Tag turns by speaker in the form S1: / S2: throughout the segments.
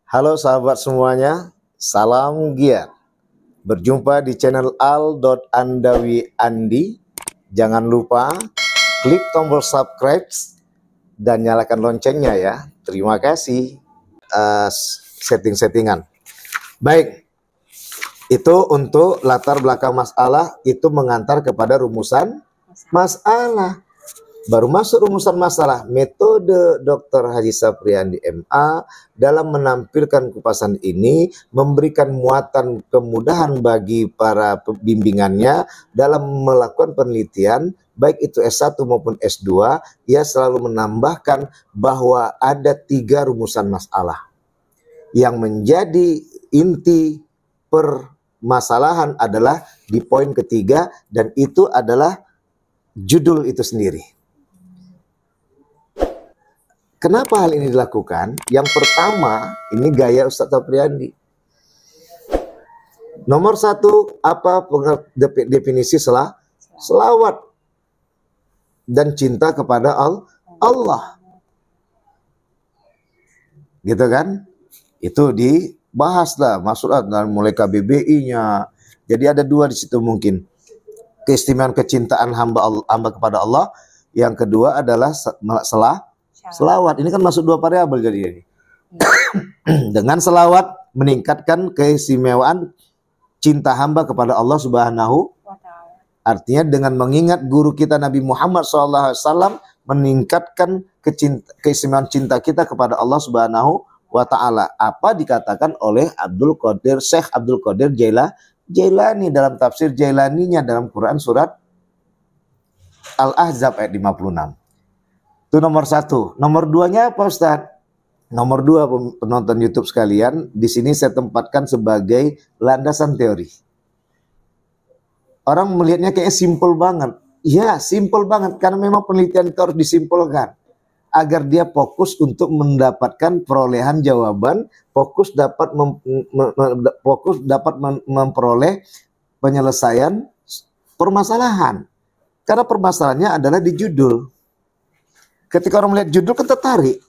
S1: Halo sahabat semuanya, salam giat. Berjumpa di channel Al.Andawi Andi. Jangan lupa klik tombol subscribe dan nyalakan loncengnya ya. Terima kasih. Setting-settingan. Baik, itu untuk latar belakang masalah, itu mengantar kepada rumusan masalah. Baru masuk rumusan masalah, metode Dr. Haji Sapriandi MA dalam menampilkan kupasan ini memberikan muatan kemudahan bagi para pembimbingannya dalam melakukan penelitian, baik itu S1 maupun S2. Ia selalu menambahkan bahwa ada 3 rumusan masalah. Yang menjadi inti permasalahan adalah di poin ketiga, dan itu adalah judul itu sendiri. Kenapa hal ini dilakukan? Yang pertama, ini gaya Ustadz Sapriandi. Nomor 1, apa definisi selawat dan cinta kepada Allah? Gitu kan? Itu dibahas lah, maksudnya dan mulai KBBI-nya. Jadi ada 2 di situ mungkin. Keistimewaan kecintaan hamba kepada Allah. Yang kedua adalah selawat. Ini kan masuk 2 variabel jadi ini. Dengan selawat meningkatkan keistimewaan cinta hamba kepada Allah Subhanahu wa Ta'ala. Artinya dengan mengingat guru kita Nabi Muhammad SAW meningkatkan keistimewaan cinta kita kepada Allah Subhanahu wa Ta'ala. Apa dikatakan oleh Syekh Abdul Qadir Jailani dalam tafsir Jailaninya dalam Quran surat Al-Ahzab ayat 56. Itu nomor 1. Nomor 2-nya apa Ustaz? Nomor 2 penonton YouTube sekalian, di sini saya tempatkan sebagai landasan teori. Orang melihatnya kayak simple banget. Ya, simple banget karena memang penelitian itu harus disimpulkan agar dia fokus untuk mendapatkan perolehan jawaban, fokus dapat memperoleh penyelesaian permasalahan. Karena permasalahannya adalah di judul. Ketika orang melihat judul kan tertarik.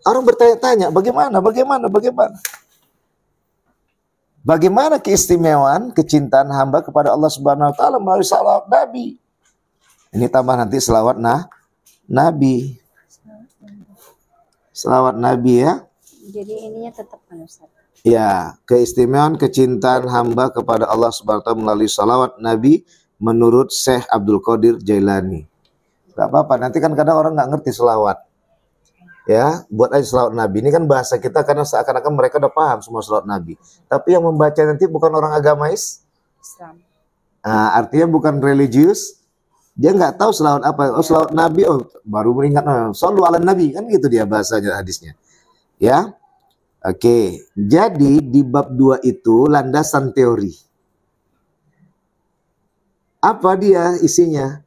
S1: Orang bertanya-tanya, bagaimana keistimewaan kecintaan hamba kepada Allah Subhanahu wa Ta'ala melalui salawat Nabi. Ini tambah nanti selawat Nabi. Selawat Nabi ya.
S2: Jadi ininya tetap kan Ustaz?
S1: Ya, keistimewaan kecintaan hamba kepada Allah Subhanahu wa Ta'ala melalui salawat Nabi menurut Syekh Abdul Qadir Jailani. Gak apa-apa, nanti kan kadang orang nggak ngerti selawat. Ya, buat aja selawat Nabi. Ini kan bahasa kita karena seakan-akan mereka udah paham semua selawat Nabi. Tapi yang membaca nanti bukan orang agamais Islam. Nah, artinya bukan religius. Dia nggak tahu selawat apa. Oh, selawat Nabi, oh baru mengingat. Shollu ala Nabi, kan gitu dia bahasanya hadisnya. Ya, oke. Jadi di bab 2 itu landasan teori. Apa dia isinya?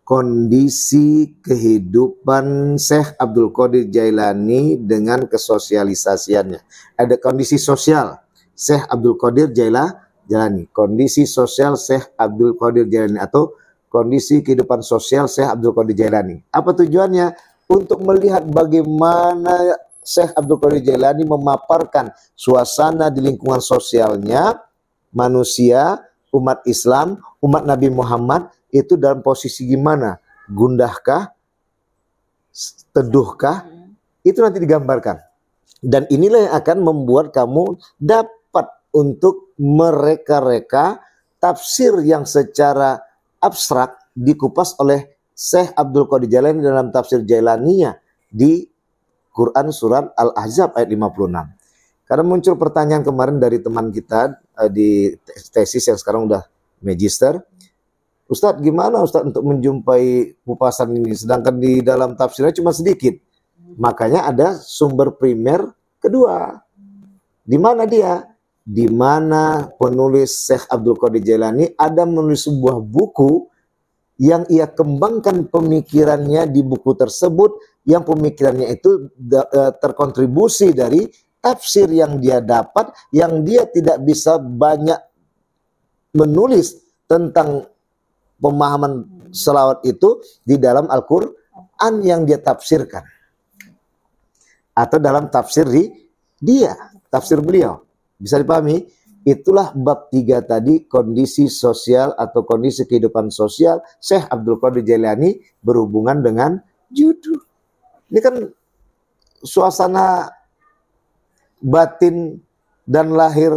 S1: Kondisi kehidupan Syekh Abdul Qadir Jailani dengan kesosialisasiannya. Ada kondisi sosial Syekh Abdul Qadir Jailani. Kondisi sosial Syekh Abdul Qadir Jailani atau kondisi kehidupan sosial Syekh Abdul Qadir Jailani. Apa tujuannya? Untuk melihat bagaimana Syekh Abdul Qadir Jailani memaparkan suasana di lingkungan sosialnya manusia, umat Islam, umat Nabi Muhammad itu dalam posisi gimana? Gundahkah? Teduhkah? Itu nanti digambarkan. Dan inilah yang akan membuat kamu dapat untuk mereka-reka tafsir yang secara abstrak dikupas oleh Syekh Abdul Qadir Jailani dalam tafsir Jailaninya di Quran surat Al-Ahzab ayat 56. Karena muncul pertanyaan kemarin dari teman kita di tesis yang sekarang udah magister. Ustadz, gimana Ustadz untuk menjumpai kupasan ini? Sedangkan di dalam tafsirnya cuma sedikit. Makanya ada sumber primer kedua. Di mana dia? Di mana penulis Syekh Abdul Qadir Jailani ada menulis sebuah buku yang ia kembangkan pemikirannya di buku tersebut, yang pemikirannya itu terkontribusi dari tafsir yang dia dapat, yang dia tidak bisa banyak menulis tentang pemahaman selawat itu di dalam Al-Quran yang dia tafsirkan atau dalam tafsir dia. tafsir beliau. Bisa dipahami? Itulah bab 3 tadi, kondisi sosial atau kondisi kehidupan sosial Syekh Abdul Qadir Jailani berhubungan dengan judul. Ini kan suasana batin dan lahir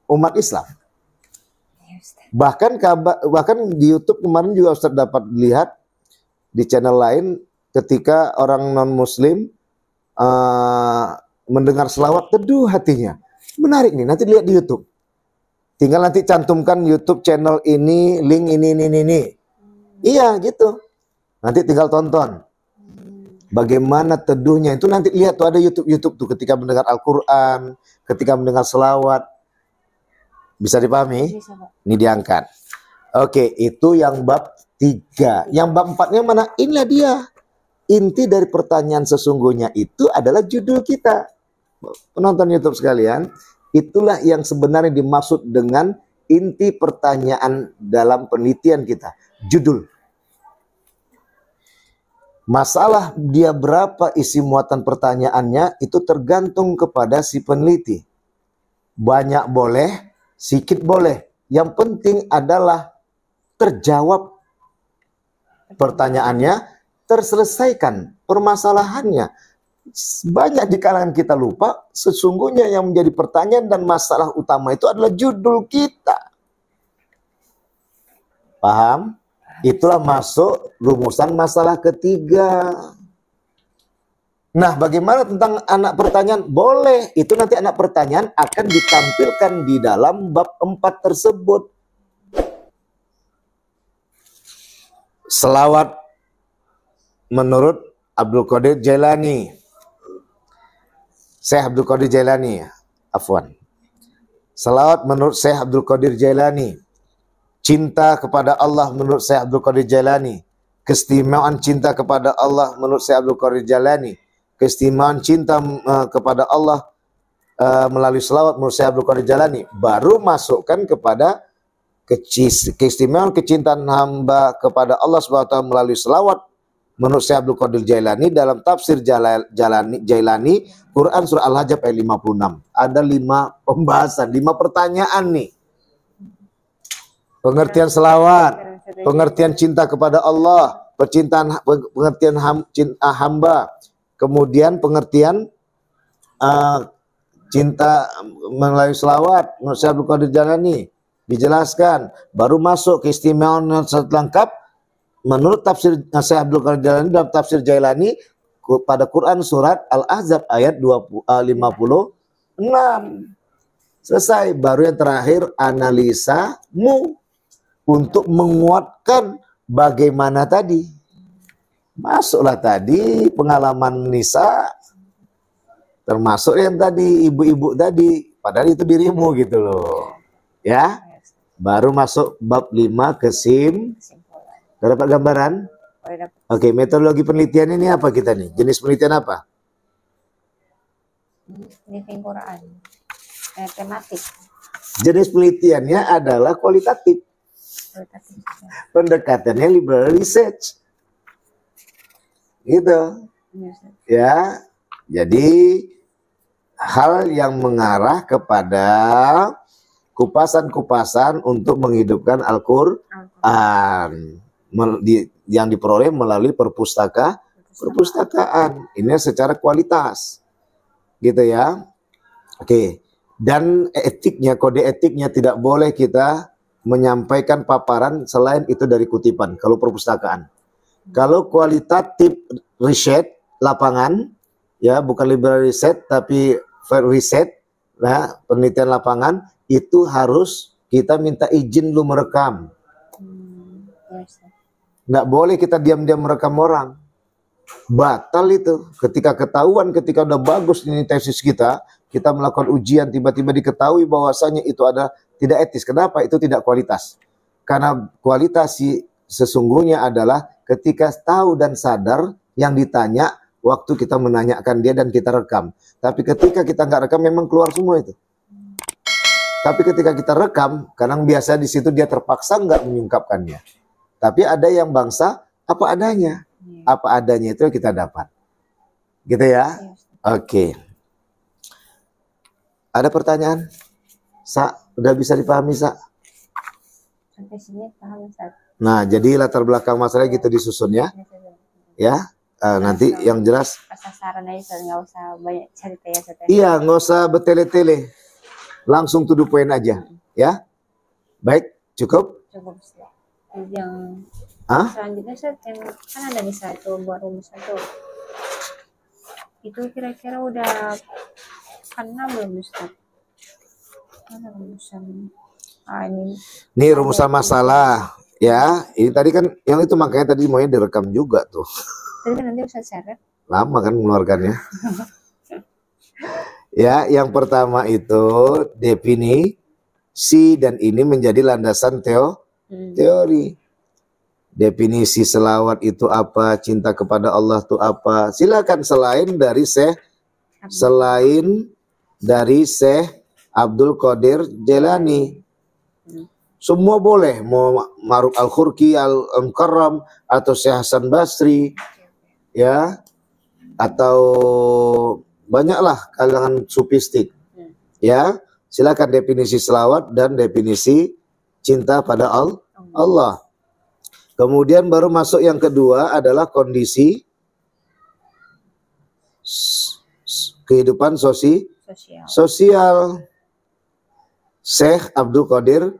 S1: umat Islam. Bahkan di YouTube kemarin juga Ustaz dapat lihat di channel lain ketika orang non-muslim mendengar selawat, teduh hatinya. Menarik nih, nanti lihat di YouTube. Tinggal nanti cantumkan YouTube channel ini, link ini. Iya gitu. Nanti tinggal tonton. Bagaimana teduhnya, itu nanti lihat tuh, ada YouTube tuh ketika mendengar Al-Quran, ketika mendengar selawat. Bisa dipahami?
S2: Bisa, Pak.
S1: Ini diangkat. Oke, itu yang bab 3. Yang bab 4-nya mana? Inilah dia. Inti dari pertanyaan sesungguhnya itu adalah judul kita. Penonton YouTube sekalian, itulah yang sebenarnya dimaksud dengan inti pertanyaan dalam penelitian kita. Judul. Masalah dia berapa isi muatan pertanyaannya itu tergantung kepada si peneliti. Banyak boleh, sedikit boleh. Yang penting adalah terjawab pertanyaannya, terselesaikan permasalahannya. Banyak di kalangan kita lupa, sesungguhnya yang menjadi pertanyaan dan masalah utama itu adalah judul kita. Paham? Itulah masuk rumusan masalah ketiga. Nah, bagaimana tentang anak pertanyaan? Boleh, itu nanti anak pertanyaan akan ditampilkan di dalam bab 4 tersebut. Selawat menurut Abdul Qadir Jailani. Syekh Abdul Qadir Jailani, afwan. Salawat menurut Syekh Abdul Qadir Jailani. Cinta kepada Allah menurut Syekh Abdul Qadir Jailani. Keistimewaan cinta kepada Allah menurut Syekh Abdul Qadir Jailani. Keistimewaan cinta kepada Allah melalui salawat menurut Syekh Abdul Qadir Jailani. Baru masukkan kepada keistimewaan kecintaan hamba kepada Allah SWT melalui salawat menurut Syekh Abdul Qadir Jailani dalam tafsir Jailani Quran surah Al-Hajj ayat 56. Ada 5 pembahasan, 5 pertanyaan nih. Pengertian selawat, pengertian cinta kepada Allah, pengertian hamba, kemudian pengertian cinta melalui selawat menurut Syekh Abdul Qadir Jailani dijelaskan, baru masuk keistimewaan lengkap menurut tafsir Syekh Abdul Qadir Jailani dalam tafsir Jailani pada Quran surat Al-Ahzab ayat 56. Selesai. Baru yang terakhir analisamu untuk menguatkan bagaimana tadi. Masuklah tadi pengalaman Nisa, termasuk yang tadi ibu-ibu tadi, padahal itu dirimu gitu loh. Ya. Baru masuk bab 5 kesimpulan. Dapat gambaran? Oke, metodologi penelitian ini apa kita nih? Jenis penelitian apa?
S2: Living Quran. Tematik.
S1: Jenis penelitiannya adalah kualitatif. Pendekatannya liberal research. Gitu. Ya. Jadi hal yang mengarah kepada kupasan-kupasan untuk menghidupkan Al-Quran. Yang diperoleh melalui perpustakaan. Ini secara kualitas. Gitu ya. Oke. Dan etiknya, kode etiknya tidak boleh kita menyampaikan paparan selain itu dari kutipan. Kalau perpustakaan. Kalau kualitatif riset lapangan, ya bukan liberal riset tapi fair riset, nah, penelitian lapangan, itu harus kita minta izin lu merekam. Nggak boleh kita diam-diam merekam orang. Batal itu. Ketika ketahuan, ketika udah bagus ini tesis kita melakukan ujian, tiba-tiba diketahui bahwasanya itu ada tidak etis. Kenapa? Itu tidak kualitas. Karena kualitas sesungguhnya adalah ketika tahu dan sadar yang ditanya waktu kita menanyakan dia dan kita rekam. Tapi ketika kita nggak rekam memang keluar semua itu. Tapi ketika kita rekam, kadang biasa di situ dia terpaksa nggak mengungkapkannya. Tapi ada yang bangsa apa adanya. Apa adanya itu kita dapat. Gitu ya? Oke. Ada pertanyaan? Sa, udah bisa dipahami, Sa?
S2: Sampai sini paham Ustaz.
S1: Nah, jadi latar belakang masalah gitu disusunnya, ya. Nanti yang jelas.
S2: Sasaran aja Ustaz, nggak usah banyak cerita ya Ustaz.
S1: Iya, nggak usah bertele-tele, langsung to the point aja, ya. Baik, cukup.
S2: Cukup Ustaz. Yang
S1: Ah?
S2: selanjutnya Ustaz, yang kan ada di satu buat rumusan tuh. Itu kira-kira udah kena belum Ustaz? Ada rumusan.
S1: Ini rumusan masalah, ya. Ini tadi kan yang itu makanya tadi maunya direkam juga tuh.
S2: Tadi kan nanti Ustaz share.
S1: Lama kan mengeluarkannya. Ya, yang pertama itu definisi dan ini menjadi landasan teori. Definisi selawat itu apa, cinta kepada Allah itu apa. Silakan selain dari Syekh Abdul Qadir Jailani. Semua boleh, mau Ma'ruf Al-Khurki, Al-Mukarram, atau Syekh Hasan Basri, ya, atau banyaklah kalangan sufistik, ya. Silakan definisi selawat dan definisi cinta pada Allah. Kemudian baru masuk yang kedua adalah kondisi kehidupan sosial. Syekh Abdul Qadir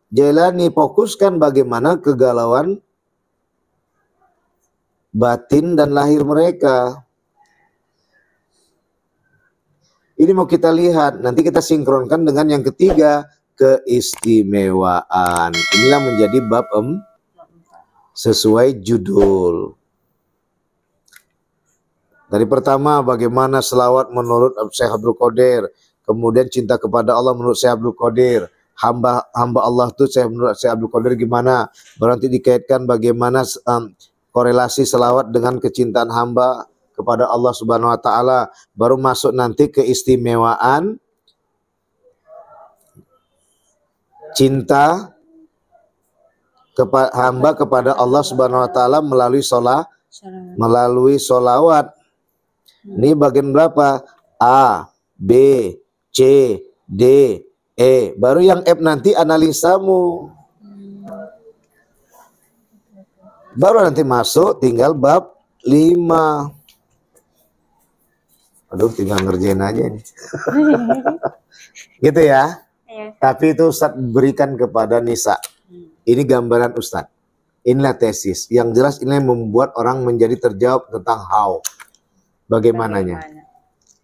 S1: Jailani fokuskan bagaimana kegalauan batin dan lahir mereka. Ini mau kita lihat, nanti kita sinkronkan dengan yang ketiga, keistimewaan. Inilah menjadi bab sesuai judul. Dari pertama, bagaimana selawat menurut Syekh Abdul Qadir, kemudian cinta kepada Allah menurut Syekh Abdul Qadir, hamba Allah tuh menurut Syekh Abdul Qadir gimana, berarti dikaitkan bagaimana korelasi selawat dengan kecintaan hamba kepada Allah Subhanahu wa taala, baru masuk nanti keistimewaan cinta hamba kepada Allah Subhanahu wa taala melalui solawat. Ini bagian berapa? A, B, C, D, E. Baru yang F nanti analisamu. Baru nanti masuk tinggal bab 5. Aduh, tinggal ngerjain aja nih. Gitu ya. Tapi itu Ustadz berikan kepada Nisa. Ini gambaran Ustadz. Inilah tesis. Yang jelas ini membuat orang menjadi terjawab tentang how. Bagaimananya.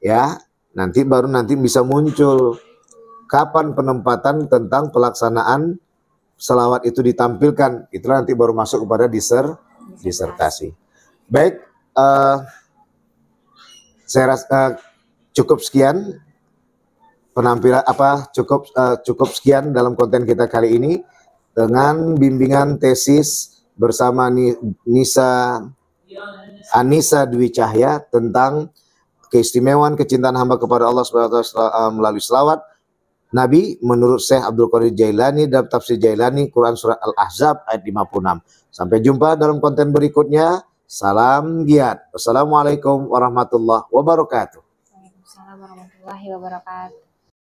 S1: Ya, nanti bisa muncul kapan penempatan tentang pelaksanaan selawat itu ditampilkan. Itulah nanti baru masuk kepada disertasi. Baik, saya rasa cukup sekian penampilan cukup sekian dalam konten kita kali ini dengan bimbingan tesis bersama Anissa Dwi Cahya tentang keistimewaan kecintaan hamba kepada Allah SWT melalui selawat Nabi menurut Syekh Abdul Qadir Jailani dalam tafsir Jailani Quran Surat Al-Ahzab ayat 56. Sampai jumpa dalam konten berikutnya. Salam giat. Wassalamualaikum warahmatullahi wabarakatuh.
S2: Waalaikumsalam warahmatullahi wabarakatuh.